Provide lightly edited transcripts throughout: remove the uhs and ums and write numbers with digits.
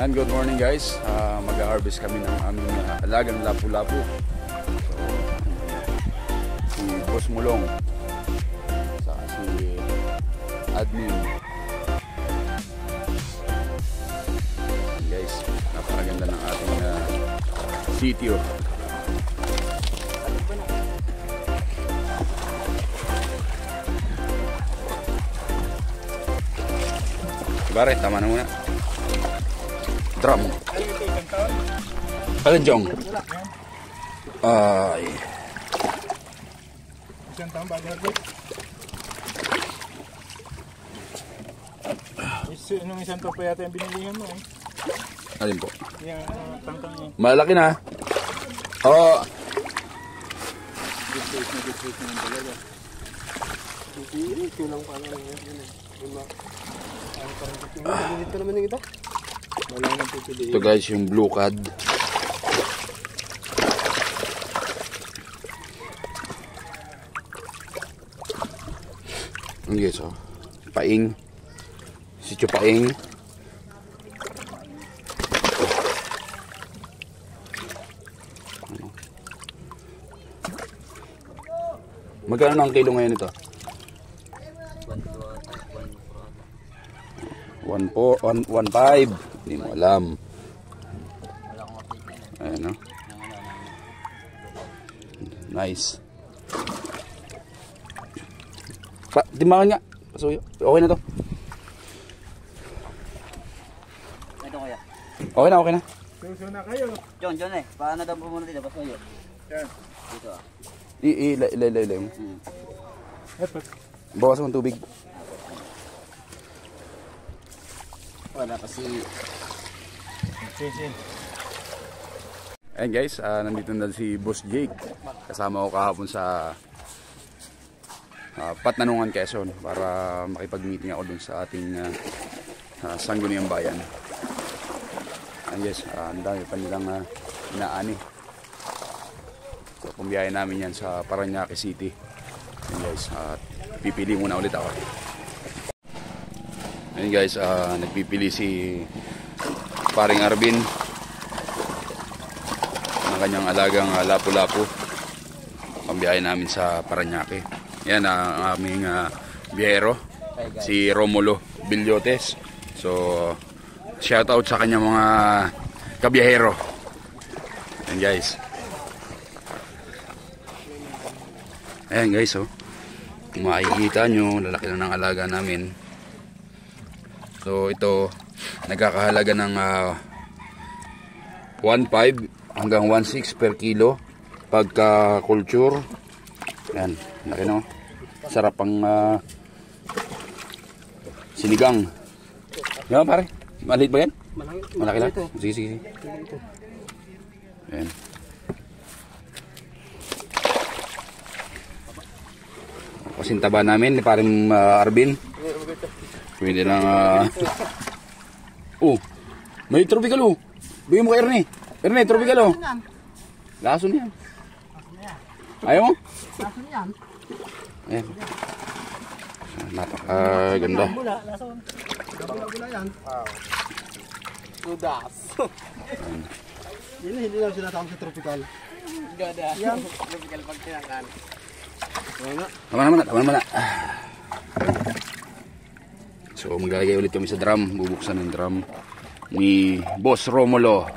And good morning guys, mag-harvest kami ng aming alagang lapu-lapu. So, si Boss Mulong, saka si Admin. Guys, napakaganda ng ating sitio. Bare, tama na muna. Drum. Kalanjong. Ay. Isang taon bago harvest. Nung isang taon pa yata yung binilingan mo eh. Alin po? Yung tangkang niya. Malaki na. Oo. Good face na talaga. Ito lang pala ngayon. Dito naman yung ito. Wala nang pipiliin. Ito guys, yung blue cod. Ano guys, oh. Paing. Sitio Paing. Magkano ang kilo ngayon ito? 1.5. Hindi mo alam. Ayan, no? Nice. Timbangan nga. Pasuyo. Okay na to. Ito kaya. Okay na, okay na. Suso na kayo. John eh. Paano daw po muna dito? Pasuyo. Yan. Dito ah. Ilay mo. Bawas mo ng tubig. Wala kasi. Sin. Ayan guys, nandito na si Boss Jake. Kasama ko kahapon sa Patnanungan, Quezon para makipag-meeting ako dun sa ating Sangguniang Bayan. Ayan guys, ang dami pa nilang inaani. So pumbiyahin namin yan sa Parañaque City. Ayan guys, pipili muna ulit ako. Ayan guys, nagpipili si paring Arvin ng kanyang alagang lapu-lapu. Pambiyahin namin sa Parañaque. Yan ang aming biyahero, si Romulo Bilyotes. So, shout out sa kanyang mga kabiyahero. Ayan guys. Ayan guys, oh. Kung makikita nyo, lalaki na ng alaga namin. So ito, nagkakahalaga ng 1.5 hanggang 1.6 per kilo pagka culture. Yan, laki no. Sarap ang sinigang. Yan pare, maliit ba yan? Malaki lang? Sige. Yan. Kasintaba namin ni paring Arvin. Pwede lang may tropical bigyan mo kay Erne tropical lason yan. Ayaw mo? Lason yan. Ayan, napakaganda. Bula yan. Sudas. Hindi lang sinatawag sa tropical. Gada. Yan. Tropical pag tinangkan. Tama na. So maglalagay ulit kami sa drum. Bubuksan ng drum ni Boss Romulo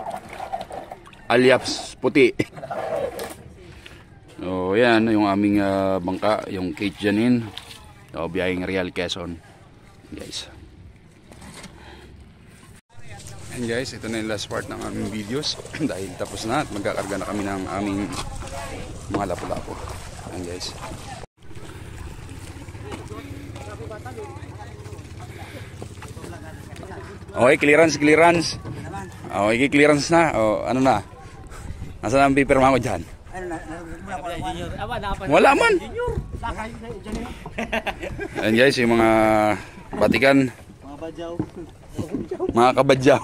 alias Puti. So yan yung aming bangka, yung Kate Janine. So biyaheng Real Quezon guys. And guys, ito na yung last part ng aming videos. Dahil tapos na at magkakarga na kami ng aming mga lapu-lapu. And guys, okay, clearance. Okay, clearance na. O, ano na? Nasaan ang paper mo dyan? Wala man. Ayan guys, yung mga batikan. Mga kabadyaw.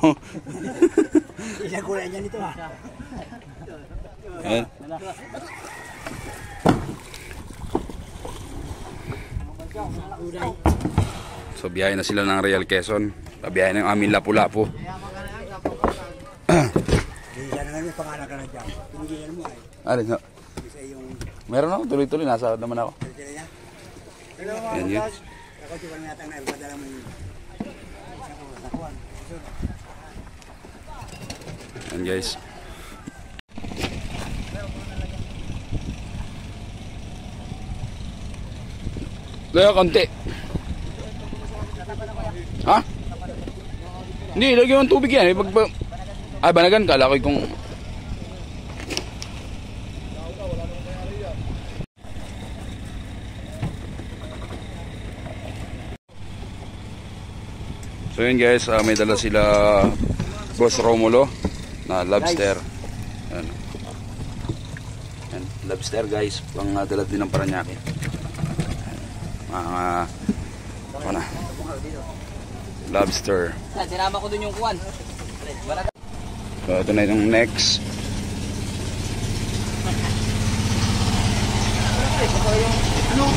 Isa ko lang yan ito ha. Ayan. So biyahe na sila ng Real Quezon. Pabiyahe ng aming lapu-lapu. may pangalan ka na dyan. Pinigilan mo ay. Alin ho? Isa yung... Meron ako, tuloy-tuloy. Nasa naman ako. Sila niya. Yan yun. Ako di ba natang na ipadala mo yun. Isa ko, nakuhan. Yan guys. Kaya konti. Ha? Hindi, lagyan mo ng tubig yan. Ay, banagan ka. Lakoy kung... So yun guys, may dala sila Boss Romulo na lobster. Yan. Yan, lobster guys, pang dala din ng Paranaque. Mga ano na, lobster. Sinama ko dun yung kuwan. So ito na yung next. Ano?